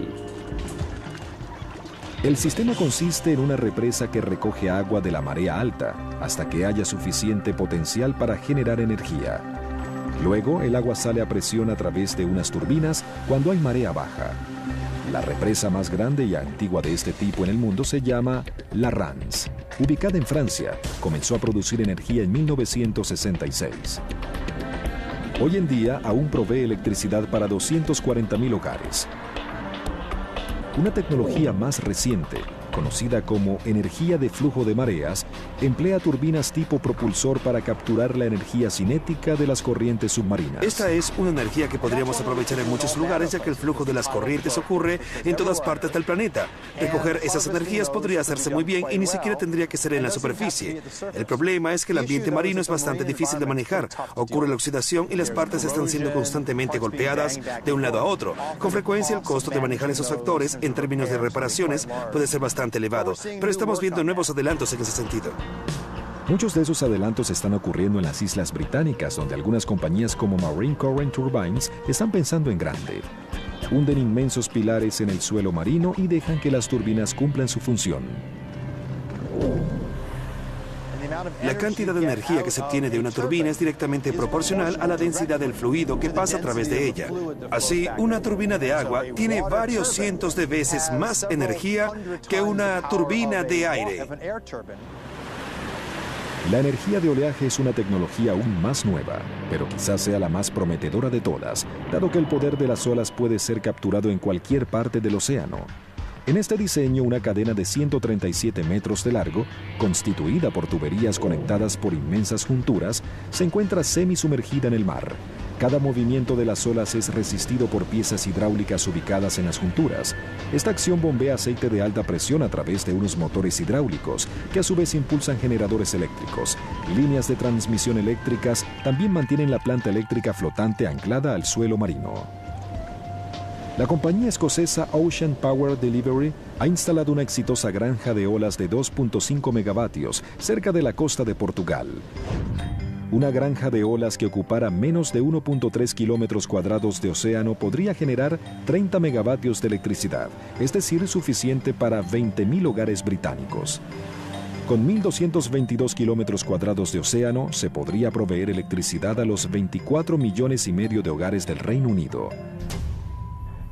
El sistema consiste en una represa que recoge agua de la marea alta hasta que haya suficiente potencial para generar energía. Luego, el agua sale a presión a través de unas turbinas cuando hay marea baja. La represa más grande y antigua de este tipo en el mundo se llama La Rance. Ubicada en Francia, comenzó a producir energía en 1966. Hoy en día aún provee electricidad para 240.000 hogares. Una tecnología más reciente, conocida como energía de flujo de mareas, emplea turbinas tipo propulsor para capturar la energía cinética de las corrientes submarinas. Esta es una energía que podríamos aprovechar en muchos lugares, ya que el flujo de las corrientes ocurre en todas partes del planeta. Recoger esas energías podría hacerse muy bien y ni siquiera tendría que ser en la superficie. El problema es que el ambiente marino es bastante difícil de manejar. Ocurre la oxidación y las partes están siendo constantemente golpeadas de un lado a otro. Con frecuencia el costo de manejar esos factores en términos de reparaciones puede ser bastante elevado, pero estamos viendo nuevos adelantos en ese sentido. Muchos de esos adelantos están ocurriendo en las Islas Británicas, donde algunas compañías como Marine Current Turbines están pensando en grande. Hunden inmensos pilares en el suelo marino y dejan que las turbinas cumplan su función. La cantidad de energía que se obtiene de una turbina es directamente proporcional a la densidad del fluido que pasa a través de ella. Así, una turbina de agua tiene varios cientos de veces más energía que una turbina de aire. La energía de oleaje es una tecnología aún más nueva, pero quizás sea la más prometedora de todas, dado que el poder de las olas puede ser capturado en cualquier parte del océano. En este diseño, una cadena de 137 metros de largo, constituida por tuberías conectadas por inmensas junturas, se encuentra semisumergida en el mar. Cada movimiento de las olas es resistido por piezas hidráulicas ubicadas en las junturas. Esta acción bombea aceite de alta presión a través de unos motores hidráulicos, que a su vez impulsan generadores eléctricos. Líneas de transmisión eléctricas también mantienen la planta eléctrica flotante anclada al suelo marino. La compañía escocesa Ocean Power Delivery ha instalado una exitosa granja de olas de 2.5 megavatios cerca de la costa de Portugal. Una granja de olas que ocupara menos de 1.3 kilómetros cuadrados de océano podría generar 30 megavatios de electricidad, es decir, suficiente para 20.000 hogares británicos. Con 1.222 kilómetros cuadrados de océano, se podría proveer electricidad a los 24 millones y medio de hogares del Reino Unido.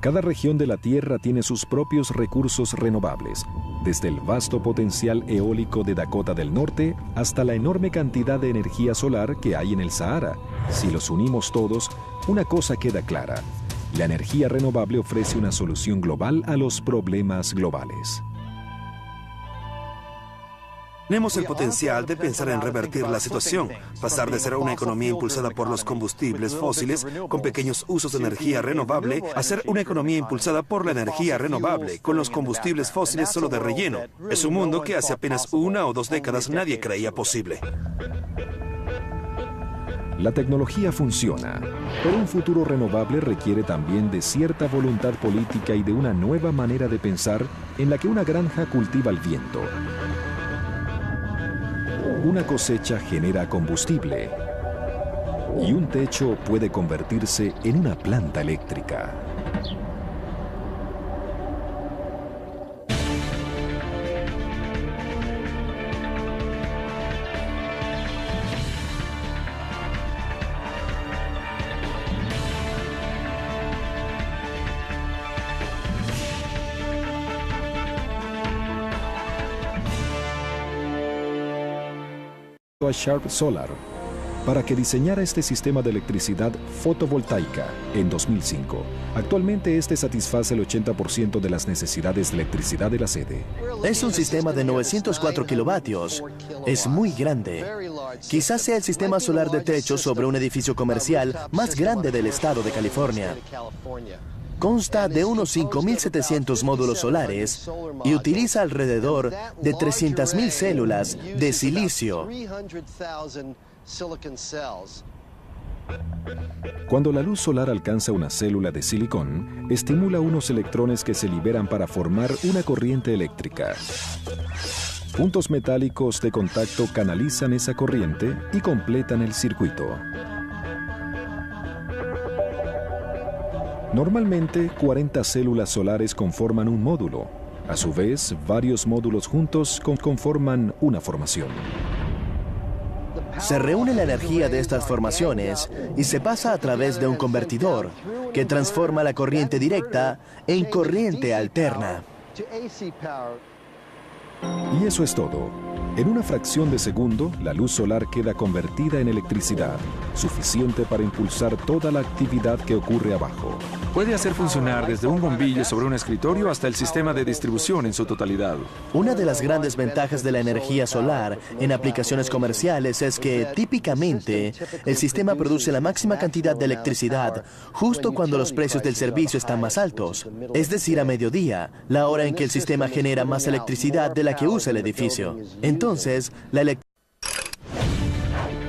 Cada región de la Tierra tiene sus propios recursos renovables, desde el vasto potencial eólico de Dakota del Norte hasta la enorme cantidad de energía solar que hay en el Sahara. Si los unimos todos, una cosa queda clara: la energía renovable ofrece una solución global a los problemas globales. Tenemos el potencial de pensar en revertir la situación, pasar de ser una economía impulsada por los combustibles fósiles con pequeños usos de energía renovable a ser una economía impulsada por la energía renovable con los combustibles fósiles solo de relleno. Es un mundo que hace apenas 1 o 2 décadas nadie creía posible. La tecnología funciona, pero un futuro renovable requiere también de cierta voluntad política y de una nueva manera de pensar en la que una granja cultiva el viento. Una cosecha genera combustible y un techo puede convertirse en una planta eléctrica. A Sharp Solar para que diseñara este sistema de electricidad fotovoltaica en 2005. Actualmente este satisface el 80% de las necesidades de electricidad de la sede. Es un sistema de 904 kilovatios. Es muy grande. Quizás sea el sistema solar de techo sobre un edificio comercial más grande del estado de California. Consta de unos 5.700 módulos solares y utiliza alrededor de 300.000 células de silicio. Cuando la luz solar alcanza una célula de silicón, estimula unos electrones que se liberan para formar una corriente eléctrica. Puntos metálicos de contacto canalizan esa corriente y completan el circuito. Normalmente, 40 células solares conforman un módulo, A su vez, varios módulos juntos conforman una formación. Se reúne la energía de estas formaciones y se pasa a través de un convertidor que transforma la corriente directa en corriente alterna. Y eso es todo. En una fracción de segundo, la luz solar queda convertida en electricidad, suficiente para impulsar toda la actividad que ocurre abajo. Puede hacer funcionar desde un bombillo sobre un escritorio hasta el sistema de distribución en su totalidad. Una de las grandes ventajas de la energía solar en aplicaciones comerciales es que, típicamente, el sistema produce la máxima cantidad de electricidad justo cuando los precios del servicio están más altos, es decir, a mediodía, la hora en que el sistema genera más electricidad de la que usa el edificio. Entonces, la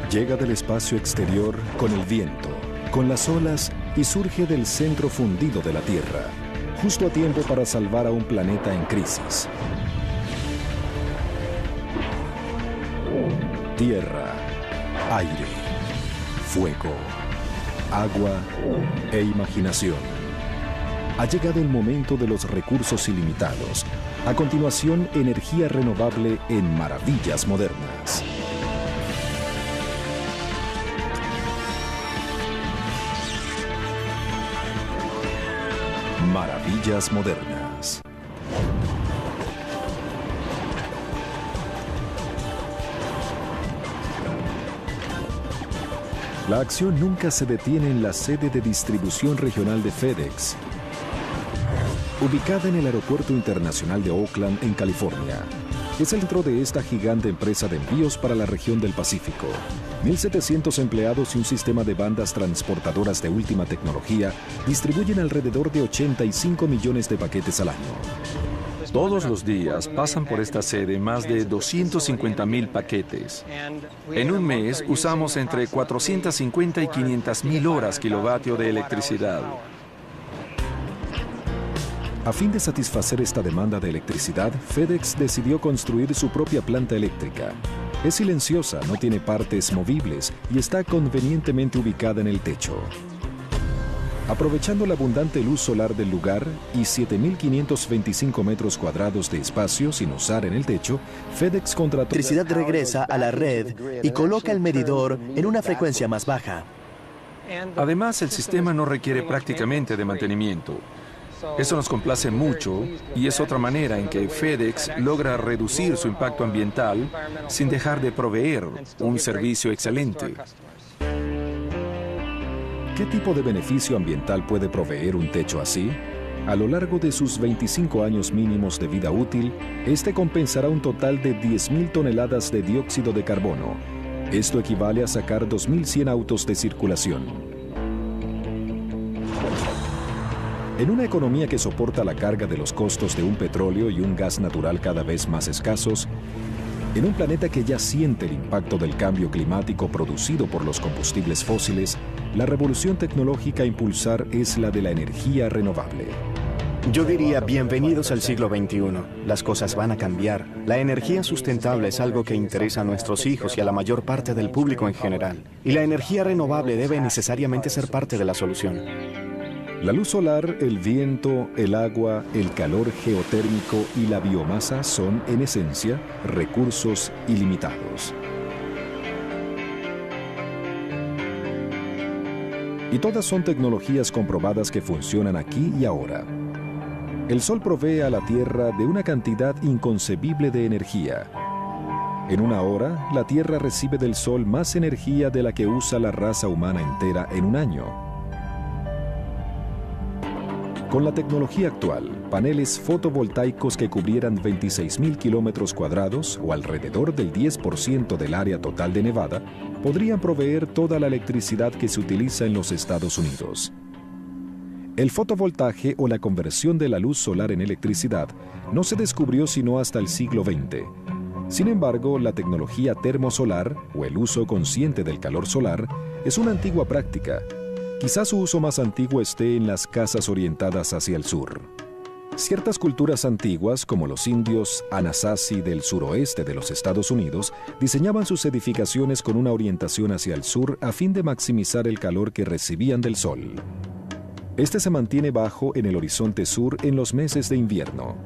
Llega del espacio exterior con el viento, con las olas y surge del centro fundido de la Tierra, justo a tiempo para salvar a un planeta en crisis. Tierra, aire, fuego, agua e imaginación. Ha llegado el momento de los recursos ilimitados. A continuación, energía renovable en Maravillas Modernas. Maravillas Modernas. La acción nunca se detiene en la sede de distribución regional de FedEx, ubicada en el Aeropuerto Internacional de Oakland, en California. Es el centro de esta gigante empresa de envíos para la región del Pacífico. 1.700 empleados y un sistema de bandas transportadoras de última tecnología distribuyen alrededor de 85 millones de paquetes al año. Todos los días pasan por esta sede más de 250,000 paquetes. En un mes usamos entre 450 y 500,000 horas kilovatio de electricidad. A fin de satisfacer esta demanda de electricidad, FedEx decidió construir su propia planta eléctrica. Es silenciosa, no tiene partes movibles y está convenientemente ubicada en el techo. Aprovechando la abundante luz solar del lugar y 7.525 metros cuadrados de espacio sin usar en el techo, FedEx contrató... La electricidad regresa a la red y coloca el medidor en una frecuencia más baja. Además, el sistema no requiere prácticamente de mantenimiento. Eso nos complace mucho y es otra manera en que FedEx logra reducir su impacto ambiental sin dejar de proveer un servicio excelente. ¿Qué tipo de beneficio ambiental puede proveer un techo así? A lo largo de sus 25 años mínimos de vida útil, este compensará un total de 10.000 toneladas de dióxido de carbono. Esto equivale a sacar 2.100 autos de circulación. En una economía que soporta la carga de los costos de un petróleo y un gas natural cada vez más escasos, en un planeta que ya siente el impacto del cambio climático producido por los combustibles fósiles, la revolución tecnológica a impulsar es la de la energía renovable. Yo diría, bienvenidos al siglo XXI. Las cosas van a cambiar. La energía sustentable es algo que interesa a nuestros hijos y a la mayor parte del público en general. Y la energía renovable debe necesariamente ser parte de la solución. La luz solar, el viento, el agua, el calor geotérmico y la biomasa son, en esencia, recursos ilimitados. Y todas son tecnologías comprobadas que funcionan aquí y ahora. El Sol provee a la Tierra de una cantidad inconcebible de energía. En una hora, la Tierra recibe del Sol más energía de la que usa la raza humana entera en un año. Con la tecnología actual, paneles fotovoltaicos que cubrieran 26.000 kilómetros cuadrados o alrededor del 10% del área total de Nevada, podrían proveer toda la electricidad que se utiliza en los Estados Unidos. El fotovoltaje o la conversión de la luz solar en electricidad no se descubrió sino hasta el siglo XX. Sin embargo, la tecnología termosolar o el uso consciente del calor solar es una antigua práctica. Quizás su uso más antiguo esté en las casas orientadas hacia el sur. Ciertas culturas antiguas, como los indios Anasazi del suroeste de los Estados Unidos, diseñaban sus edificaciones con una orientación hacia el sur a fin de maximizar el calor que recibían del sol. Este se mantiene bajo en el horizonte sur en los meses de invierno.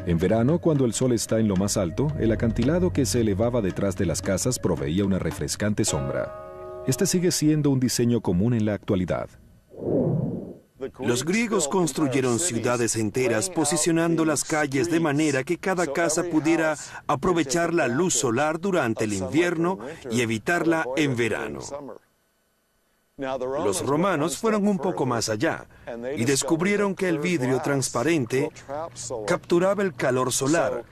En verano, cuando el sol está en lo más alto, el acantilado que se elevaba detrás de las casas proveía una refrescante sombra. Este sigue siendo un diseño común en la actualidad. Los griegos construyeron ciudades enteras posicionando las calles de manera que cada casa pudiera aprovechar la luz solar durante el invierno y evitarla en verano. Los romanos fueron un poco más allá y descubrieron que el vidrio transparente capturaba el calor solar,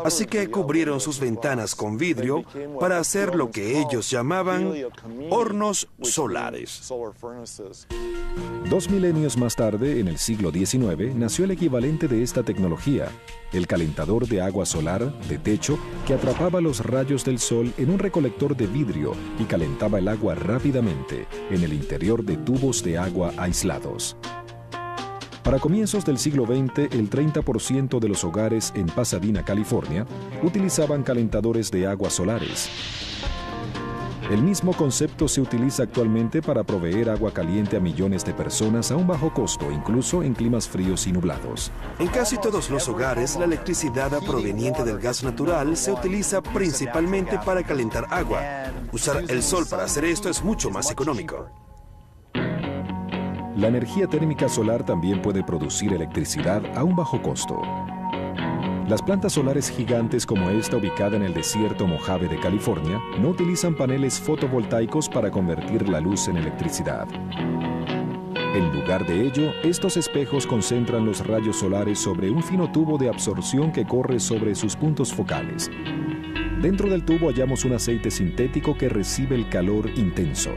así que cubrieron sus ventanas con vidrio para hacer lo que ellos llamaban hornos solares. 2 milenios más tarde, en el siglo XIX, nació el equivalente de esta tecnología, el calentador de agua solar de techo que atrapaba los rayos del sol en un recolector de vidrio y calentaba el agua rápidamente en el interior de tubos de agua aislados. Para comienzos del siglo XX, el 30% de los hogares en Pasadena, California, utilizaban calentadores de agua solares. El mismo concepto se utiliza actualmente para proveer agua caliente a millones de personas a un bajo costo, incluso en climas fríos y nublados. En casi todos los hogares, la electricidad proveniente del gas natural se utiliza principalmente para calentar agua. Usar el sol para hacer esto es mucho más económico. La energía térmica solar también puede producir electricidad a un bajo costo. Las plantas solares gigantes como esta ubicada en el desierto Mojave de California no utilizan paneles fotovoltaicos para convertir la luz en electricidad. En lugar de ello, estos espejos concentran los rayos solares sobre un fino tubo de absorción que corre sobre sus puntos focales. Dentro del tubo hallamos un aceite sintético que recibe el calor intenso.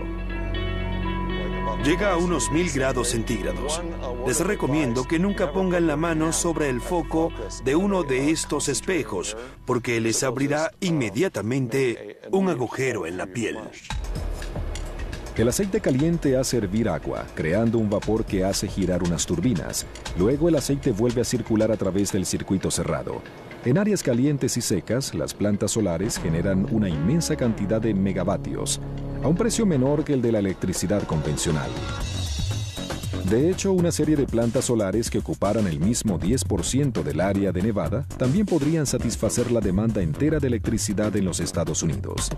Llega a unos 1000 grados centígrados. Les recomiendo que nunca pongan la mano sobre el foco de uno de estos espejos, porque les abrirá inmediatamente un agujero en la piel. El aceite caliente hace hervir agua, creando un vapor que hace girar unas turbinas. Luego el aceite vuelve a circular a través del circuito cerrado. En áreas calientes y secas, las plantas solares generan una inmensa cantidad de megavatios, a un precio menor que el de la electricidad convencional. De hecho, una serie de plantas solares que ocuparan el mismo 10% del área de Nevada también podrían satisfacer la demanda entera de electricidad en los Estados Unidos.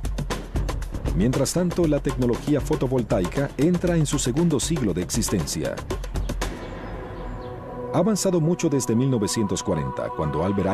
Mientras tanto, la tecnología fotovoltaica entra en su segundo siglo de existencia. Ha avanzado mucho desde 1940, cuando Albert